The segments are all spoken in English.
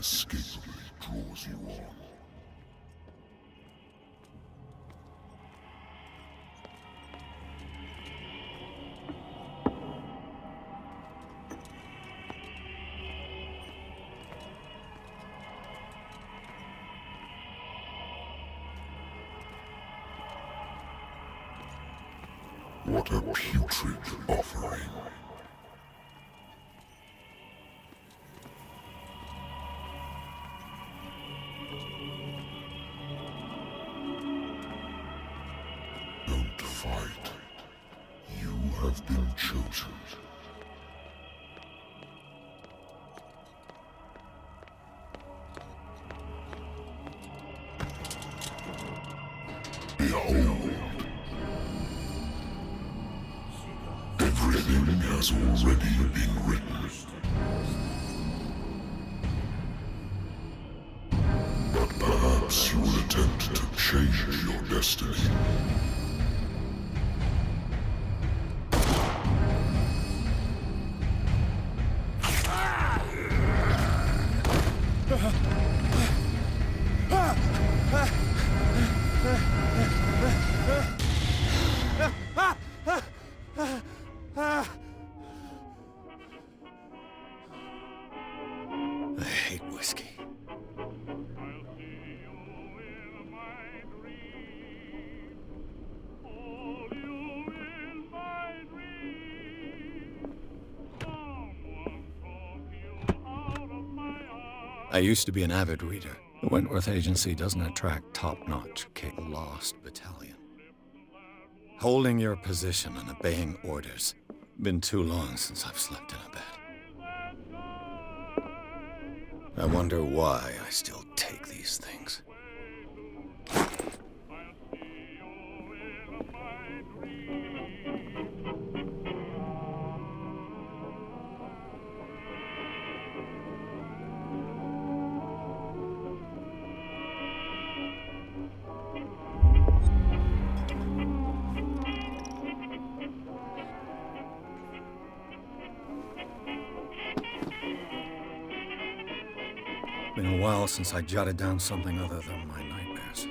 inescapably draws you on. What a putrid offering. Don't fight. You have been chosen. Behold. Everything has already been written. But perhaps you will attempt to change your destiny. I hate whiskey. I used to be an avid reader. The Wentworth Agency doesn't attract top-notch kick. Lost battalion. Holding your position and obeying orders. Been too long since I've slept in a bed. I wonder why I still take these things. Been a while since I jotted down something other than my nightmares.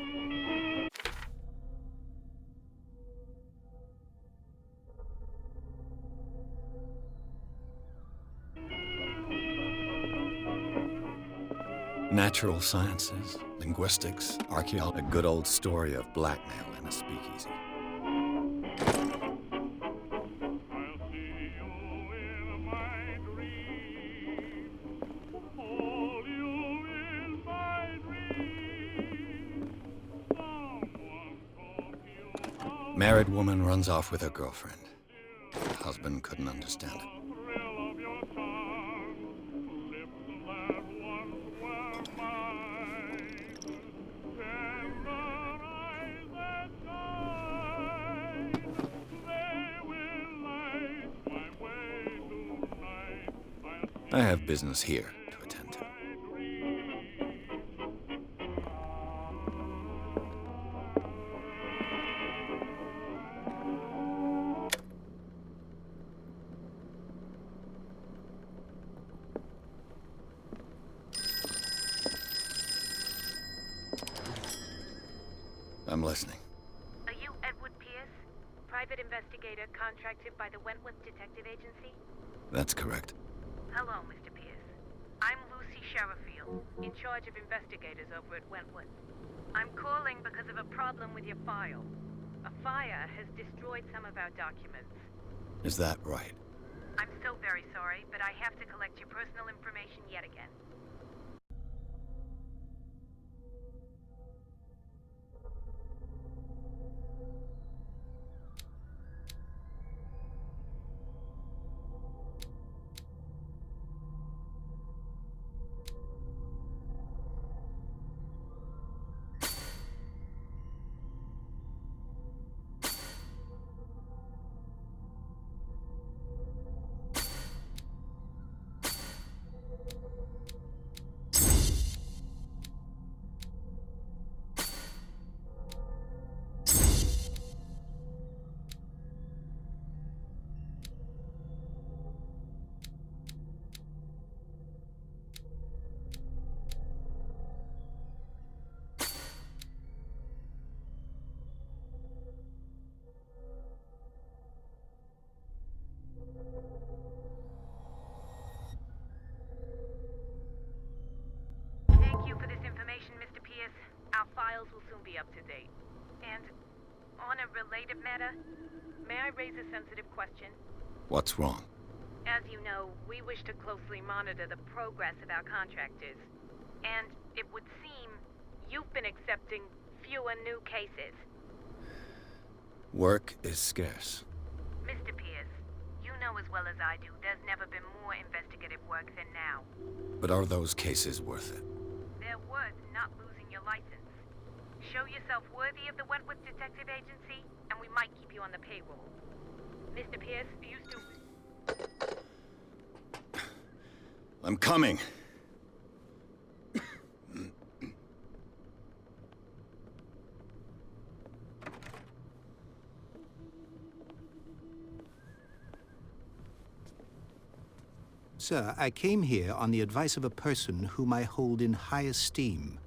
Natural sciences, linguistics, archaeology, a good old story of blackmail in a speakeasy. Married woman runs off with her girlfriend. Husband couldn't understand it. I have business here to attend to. I'm listening. Are you Edward Pierce, private investigator contracted by the Wentworth Detective Agency? That's correct. Hello, Mr. Pierce. I'm Lucy Sherifield, in charge of investigators over at Wentworth. I'm calling because of a problem with your file. A fire has destroyed some of our documents. Is that right? I'm so very sorry, but I have to collect your personal information yet again. files will soon be up to date. And on a related matter, may I raise a sensitive question? What's wrong? As you know, we wish to closely monitor the progress of our contractors. And it would seem you've been accepting fewer new cases. Work is scarce. Mr. Pierce, you know as well as I do, there's never been more investigative work than now. But are those cases worth it? They're worth not losing your license. Show yourself worthy of the Wentworth Detective Agency, and we might keep you on the payroll. Mr. Pierce, you still... I'm coming. Sir, I came here on the advice of a person whom I hold in high esteem,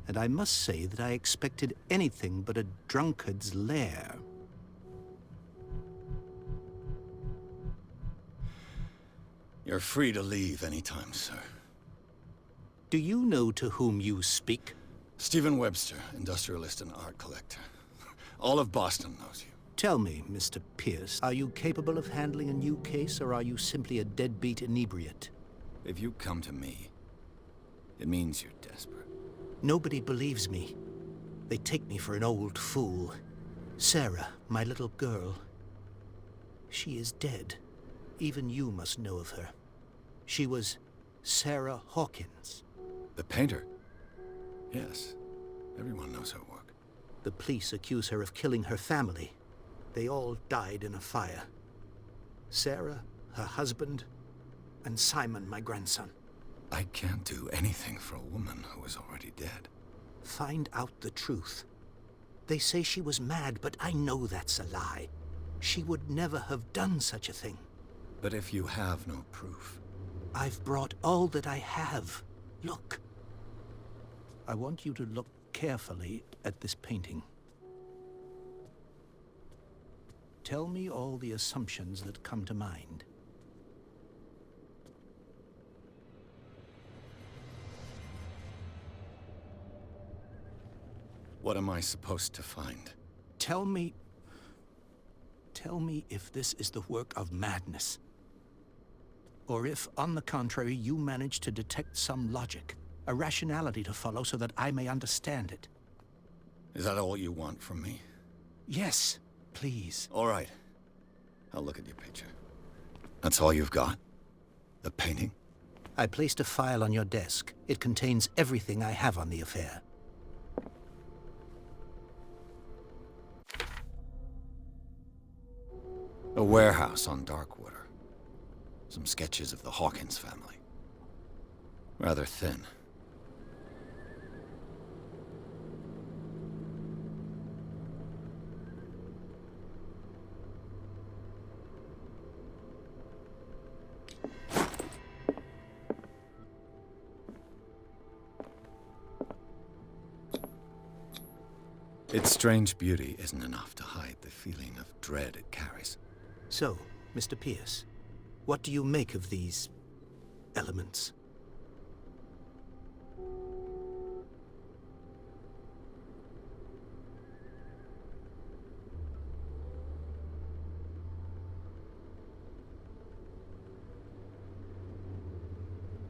and I must say that I expected anything but a drunkard's lair. You're free to leave anytime, sir. Do you know to whom you speak? Stephen Webster, industrialist and art collector. All of Boston knows you. Tell me, Mr. Pierce, are you capable of handling a new case, or are you simply a deadbeat inebriate? If you come to me, it means you're desperate. Nobody believes me. They take me for an old fool. Sarah, my little girl, she is dead. Even you must know of her. She was Sarah Hawkins. The painter? Yes. Everyone knows her work. The police accuse her of killing her family. They all died in a fire. Sarah, her husband, and Simon, my grandson. I can't do anything for a woman who is already dead. Find out the truth. They say she was mad, but I know that's a lie. She would never have done such a thing. But if you have no proof... I've brought all that I have. Look. I want you to look carefully at this painting. Tell me all the assumptions that come to mind. What am I supposed to find? Tell me if this is the work of madness. Or if, on the contrary, you manage to detect some logic, a rationality to follow so that I may understand it. Is that all you want from me? Yes, please. All right. I'll look at your picture. That's all you've got? The painting? I placed a file on your desk. It contains everything I have on the affair. A warehouse on Darkwater. Some sketches of the Hawkins family. Rather thin. Its strange beauty isn't enough to hide the feeling of dread it carries. So, Mr. Pierce, what do you make of these elements?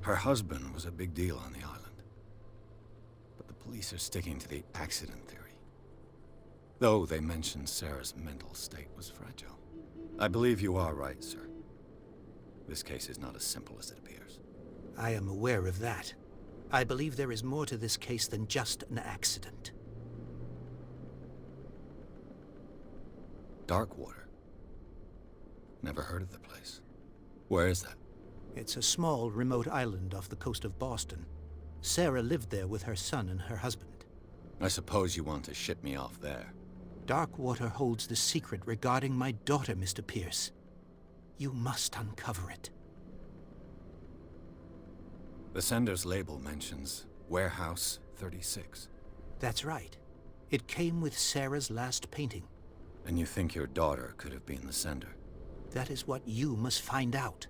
Her husband was a big deal on the island. But the police are sticking to the accident theory. Though they mentioned Sarah's mental state was fragile. I believe you are right, sir. This case is not as simple as it appears. I am aware of that. I believe there is more to this case than just an accident. Darkwater? Never heard of the place. Where is that? It's a small, remote island off the coast of Boston. Sarah lived there with her son and her husband. I suppose you want to ship me off there. Darkwater holds the secret regarding my daughter, Mr. Pierce. You must uncover it. The sender's label mentions Warehouse 36. That's right. It came with Sarah's last painting. And you think your daughter could have been the sender? That is what you must find out.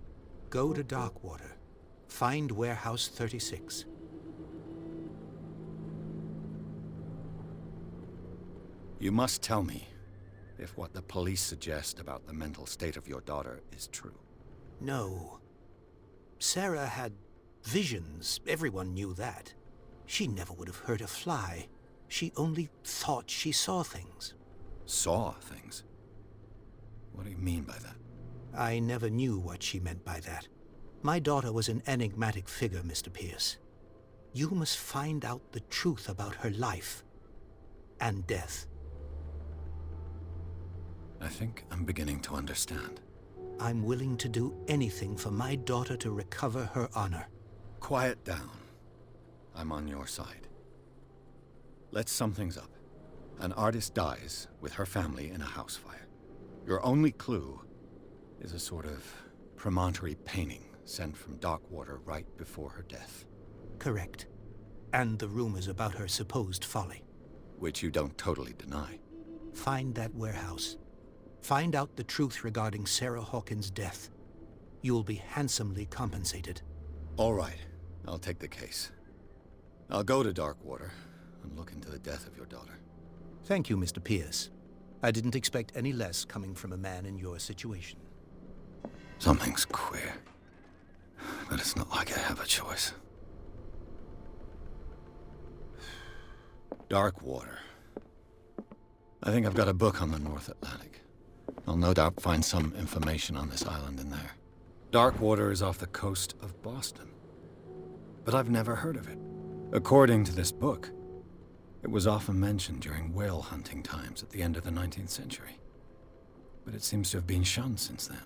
Go to Darkwater. Find Warehouse 36. You must tell me if what the police suggest about the mental state of your daughter is true. No. Sarah had visions. Everyone knew that. She never would have hurt a fly. She only thought she saw things. Saw things? What do you mean by that? I never knew what she meant by that. My daughter was an enigmatic figure, Mr. Pierce. You must find out the truth about her life and death. I think I'm beginning to understand. I'm willing to do anything for my daughter to recover her honor. Quiet down. I'm on your side. Let's sum things up. An artist dies with her family in a house fire. Your only clue is a sort of promontory painting sent from Darkwater right before her death. Correct. And the rumors about her supposed folly. Which you don't totally deny. Find that warehouse. Find out the truth regarding Sarah Hawkins' death. You'll be handsomely compensated. All right. I'll take the case. I'll go to Darkwater and look into the death of your daughter. Thank you, Mr. Pierce. I didn't expect any less coming from a man in your situation. Something's queer. But it's not like I have a choice. Darkwater. I think I've got a book on the North Atlantic. I'll no doubt find some information on this island in there. Darkwater is off the coast of Boston. But I've never heard of it. According to this book, it was often mentioned during whale hunting times at the end of the 19th century. But it seems to have been shunned since then.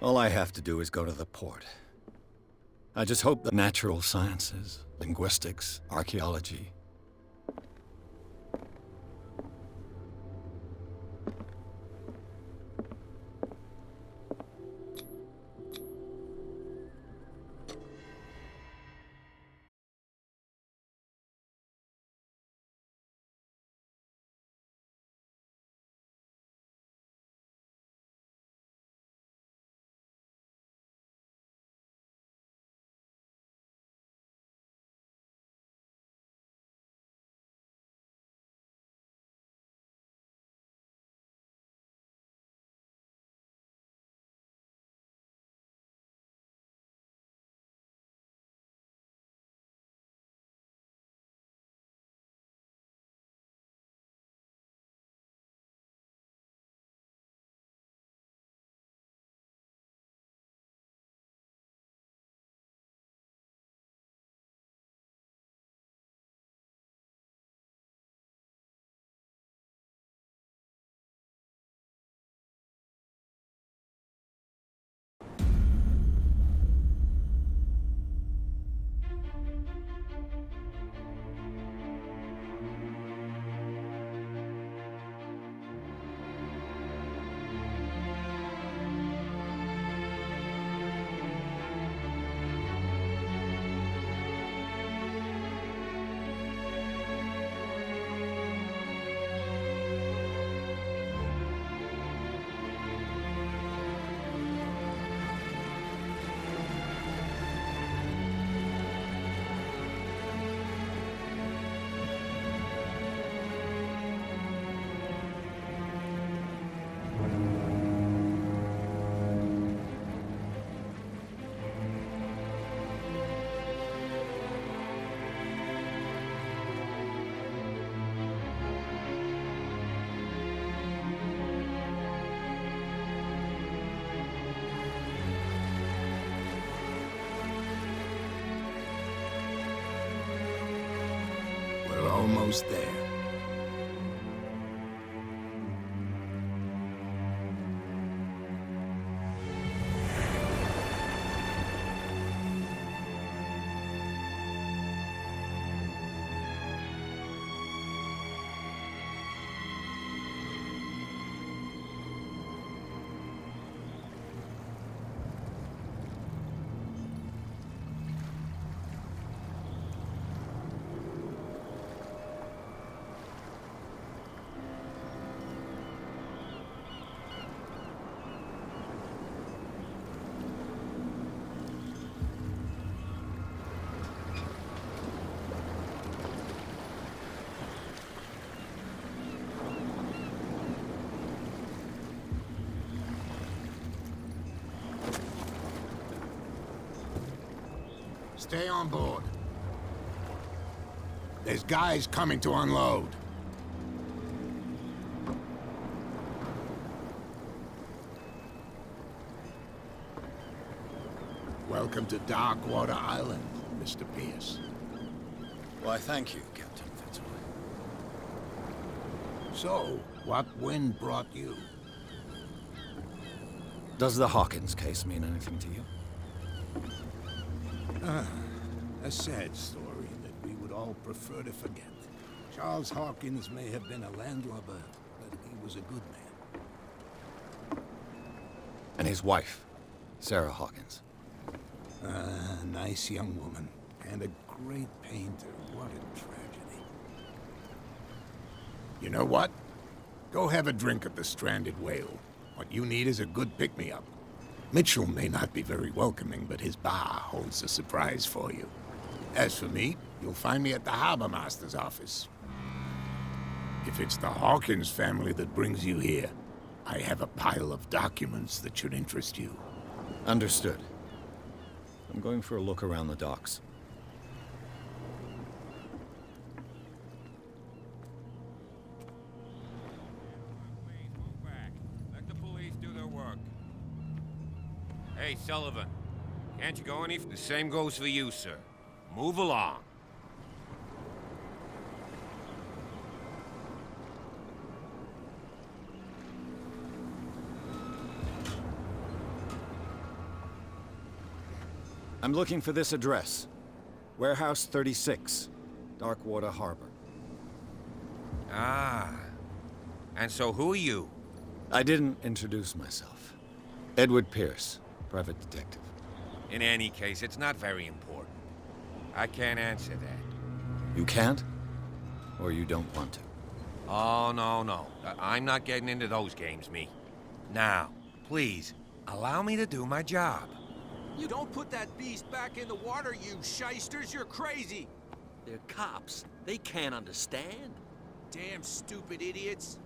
All I have to do is go to the port. I just hope the natural sciences, linguistics, archaeology. Almost there. Stay on board. There's guys coming to unload. Welcome to Darkwater Island, Mr. Pierce. Why, thank you, Captain Fitzroy. So, what wind brought you? Does the Hawkins case mean anything to you? A sad story that we would all prefer to forget. Charles Hawkins may have been a landlubber, but he was a good man. And his wife, Sarah Hawkins. A nice young woman, and a great painter. What a tragedy. You know what? Go have a drink at the Stranded Whale. What you need is a good pick-me-up. Mitchell may not be very welcoming, but his bar holds a surprise for you. As for me, you'll find me at the Harbor Master's office. If it's the Hawkins family that brings you here, I have a pile of documents that should interest you. Understood. I'm going for a look around the docks. Please move back. Let the police do their work. Hey, Sullivan. Can't you go any... The same goes for you, sir. Move along. I'm looking for this address. Warehouse 36, Darkwater Harbor. Ah. And so who are you? I didn't introduce myself. Edward Pierce, private detective. In any case, it's not very important. I can't answer that. You can't? Or you don't want to? Oh, no. I'm not getting into those games, me. Now, please, allow me to do my job. You don't put that beast back in the water, you shysters! You're crazy! They're cops. They can't understand. Damn stupid idiots!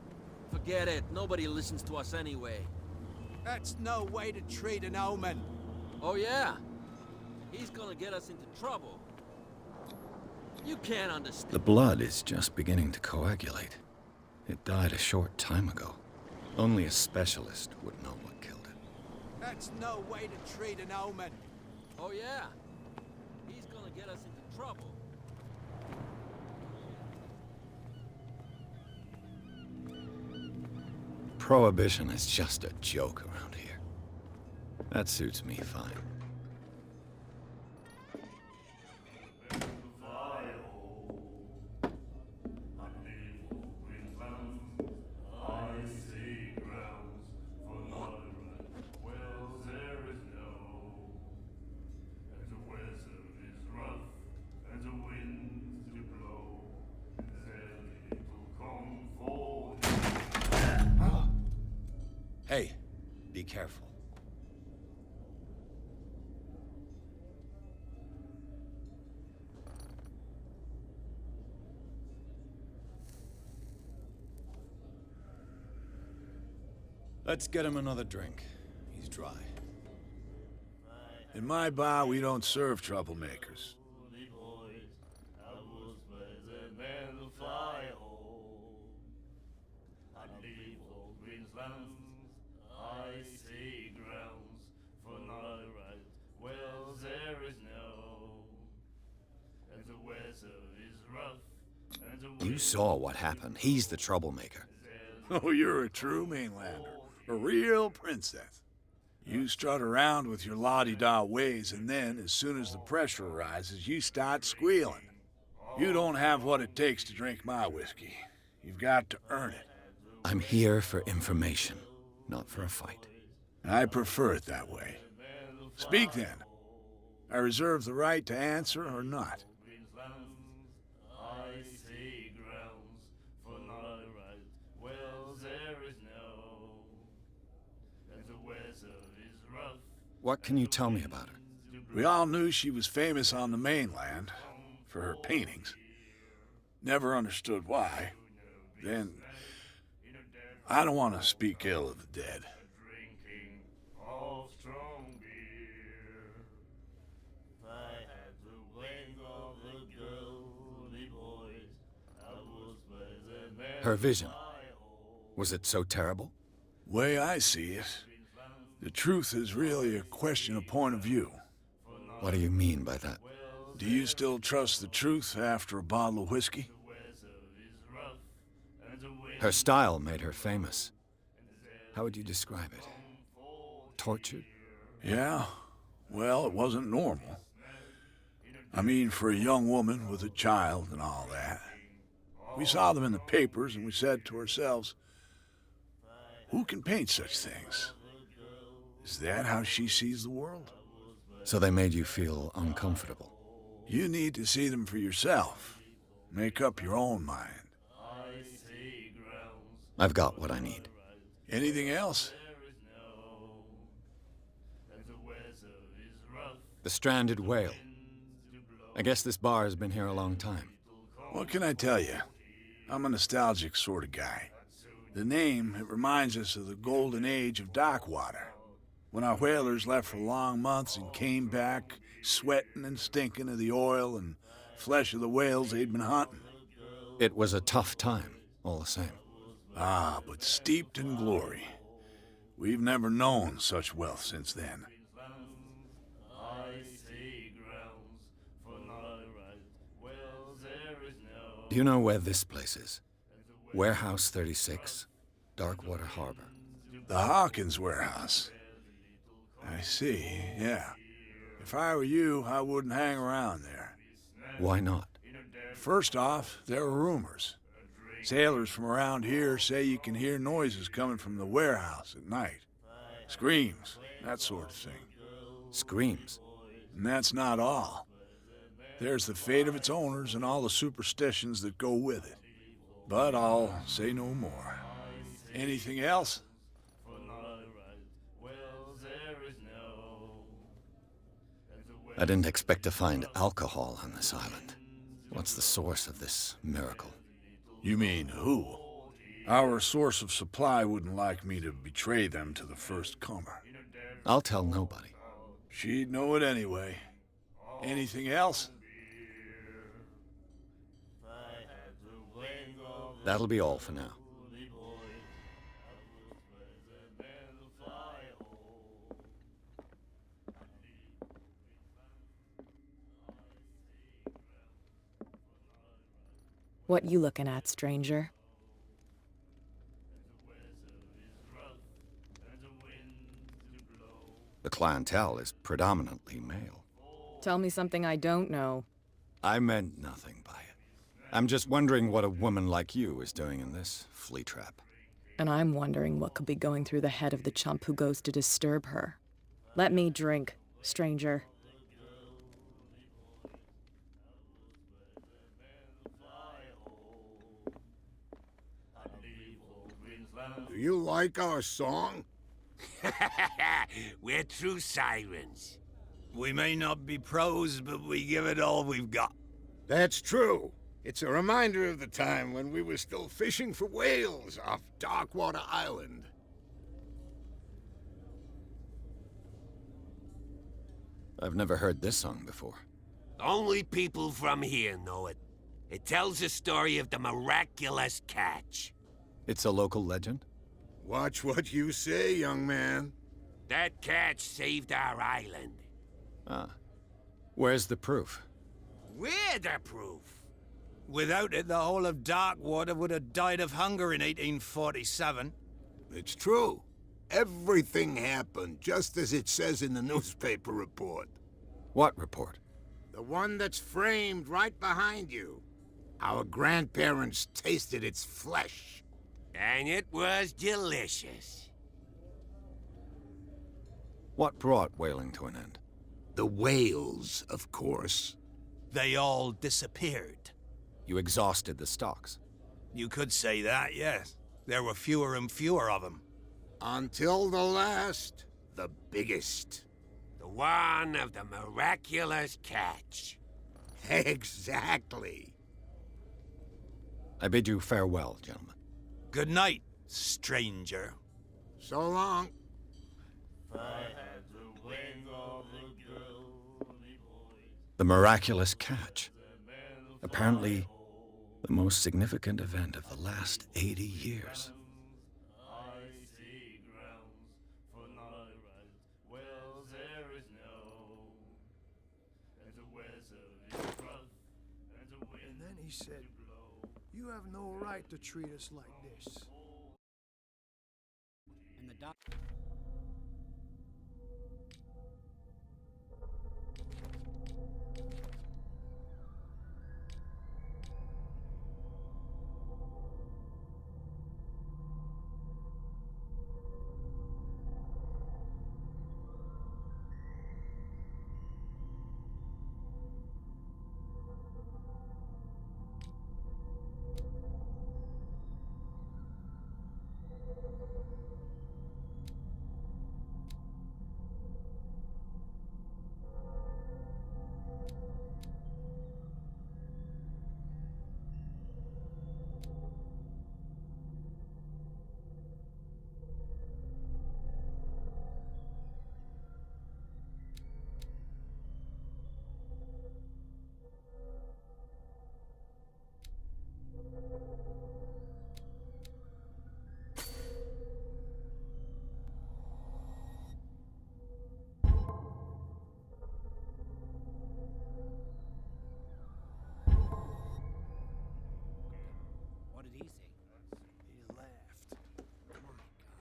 Forget it. Nobody listens to us anyway. That's no way to treat an omen! Oh, yeah? He's gonna get us into trouble. You can't understand. The blood is just beginning to coagulate. It died a short time ago. Only a specialist would know what killed it. That's no way to treat an omen! Oh, yeah? He's gonna get us into trouble. Prohibition is just a joke around here. That suits me fine. Hey, be careful. Let's get him another drink. He's dry. In my bar, we don't serve troublemakers. You saw what happened. He's the troublemaker. Oh, you're a true mainlander. A real princess. You strut around with your la-di-da ways, and then, as soon as the pressure arises, you start squealing. You don't have what it takes to drink my whiskey. You've got to earn it. I'm here for information, not for a fight. I prefer it that way. Speak then. I reserve the right to answer or not. What can you tell me about her? We all knew she was famous on the mainland for her paintings. Never understood why. Then, I don't want to speak ill of the dead. Her vision. Was it so terrible? Way I see it, the truth is really a question of point of view. What do you mean by that? Do you still trust the truth after a bottle of whiskey? Her style made her famous. How would you describe it? Tortured? Yeah, well, it wasn't normal. I mean, for a young woman with a child and all that. We saw them in the papers and we said to ourselves, who can paint such things? Is that how she sees the world? So they made you feel uncomfortable. You need to see them for yourself. Make up your own mind. I've got what I need. Anything else? The Stranded Whale. I guess this bar has been here a long time. What can I tell you? I'm a nostalgic sort of guy. The name, it reminds us of the golden age of dockwater, when our whalers left for long months and came back sweating and stinking of the oil and flesh of the whales they'd been hunting. It was a tough time, all the same. Ah, but steeped in glory. We've never known such wealth since then. Do you know where this place is? Warehouse 36, Darkwater Harbor. The Hawkins warehouse. I see, yeah. If I were you, I wouldn't hang around there. Why not? First off, there are rumors. Sailors from around here say you can hear noises coming from the warehouse at night. Screams, that sort of thing. Screams? And that's not all. There's the fate of its owners and all the superstitions that go with it. But I'll say no more. Anything else? I didn't expect to find alcohol on this island. What's the source of this miracle? You mean who? Our source of supply wouldn't like me to betray them to the first comer. I'll tell nobody. She'd know it anyway. Anything else? That'll be all for now. What you looking at, stranger? The clientele is predominantly male. Tell me something I don't know. I meant nothing by it. I'm just wondering what a woman like you is doing in this flea trap. And I'm wondering what could be going through the head of the chump who goes to disturb her. Let me drink, stranger. Do you like our song? We're true sirens. We may not be pros, but we give it all we've got. That's true. It's a reminder of the time when we were still fishing for whales off Darkwater Island. I've never heard this song before. Only people from here know it. It tells the story of the miraculous catch. It's a local legend? Watch what you say, young man. That catch saved our island. Ah. Where's the proof? We're the proof. Without it, the whole of Darkwater would have died of hunger in 1847. It's true. Everything happened just as it says in the newspaper report. What report? The one that's framed right behind you. Our grandparents tasted its flesh. And it was delicious. What brought whaling to an end? The whales, of course. They all disappeared. You exhausted the stocks. You could say that, yes. There were fewer and fewer of them. Until the last, the biggest. The one of the miraculous catch. Exactly. I bid you farewell, gentlemen. Good night, stranger. So long. The miraculous catch. Apparently, The most significant event of the last 80 years. And then he said, "You have no right to treat us like this." And the doc. What did he say? He laughed. Oh my God.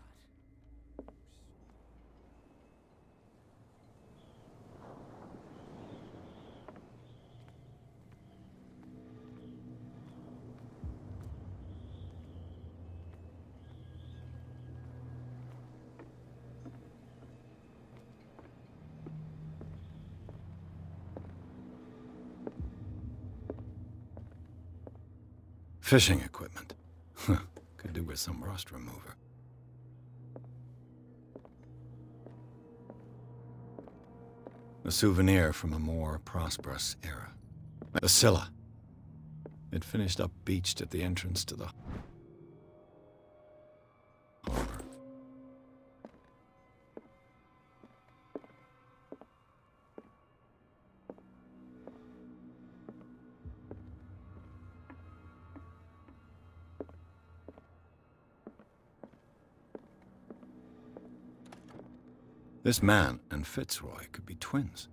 Fishing equipment. Could do with some rust remover. A souvenir from a more prosperous era. A Scylla. It finished up beached at the entrance to the harbor. This man and Fitzroy could be twins.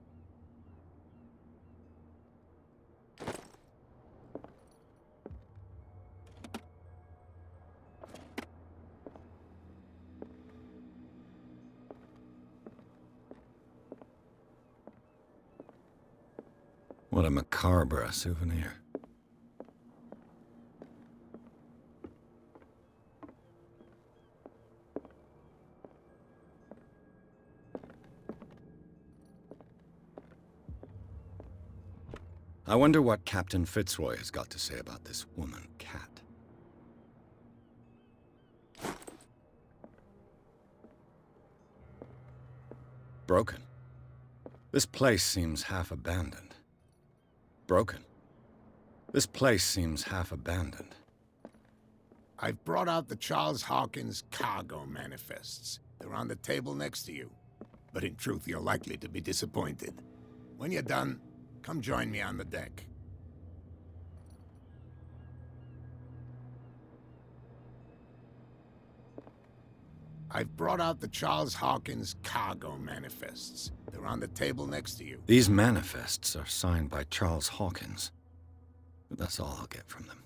What a macabre souvenir. I wonder what Captain Fitzroy has got to say about this woman, Cat. Broken. This place seems half abandoned. Broken. This place seems half abandoned. I've brought out the Charles Hawkins cargo manifests. They're on the table next to you. But in truth, you're likely to be disappointed. When you're done, come join me on the deck. I've brought out the Charles Hawkins cargo manifests. They're on the table next to you. These manifests are signed by Charles Hawkins. But that's all I'll get from them.